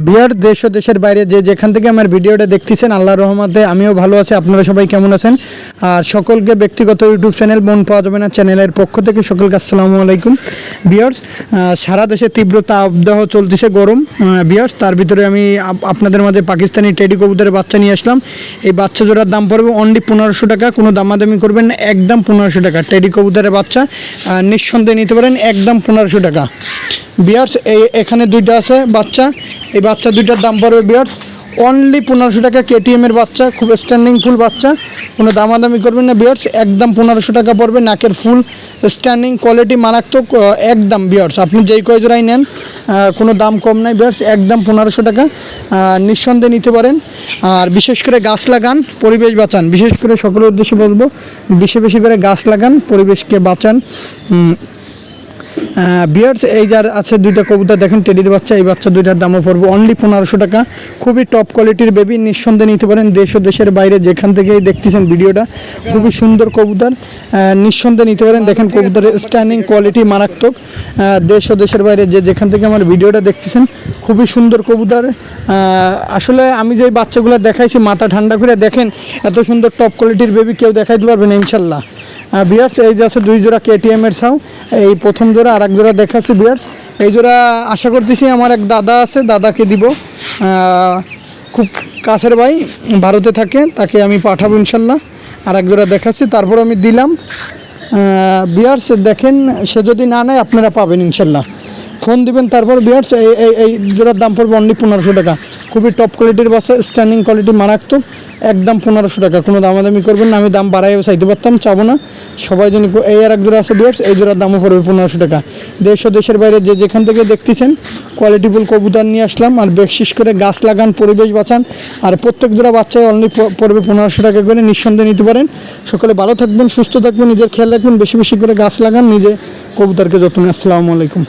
বিহার দেশ ও দেশের বাইরে যে যেখান থেকে আমার ভিডিওটা দেখতেছেন, আল্লাহর রহমতে আমিও ভালো আছি। আপনারা সবাই কেমন আছেন? আর সকলকে ব্যক্তিগত ইউটিউব চ্যানেল মন পাওয়া যাবে না চ্যানেলের পক্ষ থেকে সকলকে আসসালামু আলাইকুম। বিয়ার্স, সারা দেশে তীব্র তাপদাহ চলতেছে, গরম। বিয়ার্স, তার ভিতরে আমি আপনাদের মাঝে পাকিস্তানি টেডি কবুতরের বাচ্চা নিয়ে আসলাম। এই বাচ্চা জোড়ার দাম পড়বে অনলি 1500 টাকা। কোনো দামাদামি করবেন না, একদম 1500 টাকা। টেডি কবুতরের বাচ্চা নিঃসন্দেহে নিতে পারেন, একদম 1500 টাকা। বিয়ার্স, এখানে দুইটা আছে বাচ্চা। এই বাচ্চা দুইটার দাম পড়বে বিয়ার্স অনলি 1500 টাকা। কেটিএমের বাচ্চা, খুব স্ট্যান্ডিং ফুল বাচ্চা, কোনো দামাদামি করবেন না বিয়ার্স, একদম 1500 টাকা পড়বে। নাকের ফুল স্ট্যান্ডিং কোয়ালিটি মারাত্মক, একদম বিয়ার্স আপনি যেই কয় জোড়াই নেন কোনো দাম কম নাই বিয়ার্স, একদম 1500 টাকা। নিঃসন্দেহে নিতে পারেন। আর বিশেষ করে গাছ লাগান, পরিবেশ বাঁচান। বিশেষ করে সকলের উদ্দেশ্যে বলবো, বেশি বেশি করে গাছ লাগান, পরিবেশকে বাঁচান। বিয়ার্স, এই যার আছে দুইটা কবুতর দেখেন, টেডির বাচ্চা। এই বাচ্চা দুইটার দামও পড়বে অনলি 1500 টাকা। খুবই টপ কোয়ালিটির বেবি, নিঃসন্দেহে নিতে পারেন। দেশ ও দেশের বাইরে যেখান থেকেই দেখতেছেন ভিডিওটা, খুবই সুন্দর কবুতর, নিঃসন্দেহে নিতে পারেন। দেখেন কবুতরের স্ট্যান্ডিং কোয়ালিটি মারাত্মক। দেশ ও দেশের বাইরে যে যেখান থেকে আমার ভিডিওটা দেখতেছেন, খুবই সুন্দর কবুতর। আসলে আমি যে বাচ্চাগুলো দেখাইছি, মাথা ঠান্ডা করে দেখেন, এত সুন্দর টপ কোয়ালিটির বেবি কেউ দেখাইতে পারবে না ইনশাল্লাহ। বিয়ার্স, এই যে আছে দুই জোড়া কেটিএমের ছাও। এই প্রথম জোড়া, আর এক জোড়া দেখাচ্ছি বিয়ার্স। এই জোড়া আশা করতেছি আমার এক দাদা আছে, দাদাকে দিব। খুব কাছের ভাই, ভারতে থাকে, তাকে আমি পাঠাবো ইনশাল্লাহ। আর এক জোড়া দেখাচ্ছি, তারপর আমি দিলাম। বিয়ার্স দেখেন, সে যদি না নেয় আপনারা পাবেন ইনশাল্লাহ, ফোন দিবেন। তারপর বিয়ার্স, এই জোড়ার দাম পড়বে অনলি 1500 টাকা। খুবই টপ কোয়ালিটির বাচ্চা, স্ট্যান্ডিং কোয়ালিটি মারাত্মক, একদম 1500 টাকা। কোনো দামাদামি করবেন না, আমি দাম বাড়াইও চাইতে পারতাম, চাবো না। সবাই জানি। এই আর এক জোড়া আছে বিয়ার্স, এই জোড়ার দামও পড়বে 1500 টাকা। দেশ ও দেশের বাইরে যে যেখান থেকে দেখতেছেন, কোয়ালিটিফুল কবুতর নিয়ে আসলাম। আর বিশেষ করে গাছ লাগান, পরিবেশ বাঁচান। আর প্রত্যেক জোড়া বাচ্চায় অনলি পড়বে 1500 টাকা করে, নিঃসন্দেহে নিতে পারেন। সকলে ভালো থাকবেন, সুস্থ থাকবেন, নিজের খেয়াল রাখবেন, বেশি বেশি করে গাছ লাগান, নিজে কবুতরকে যত্ন। আসসালামু আলাইকুম।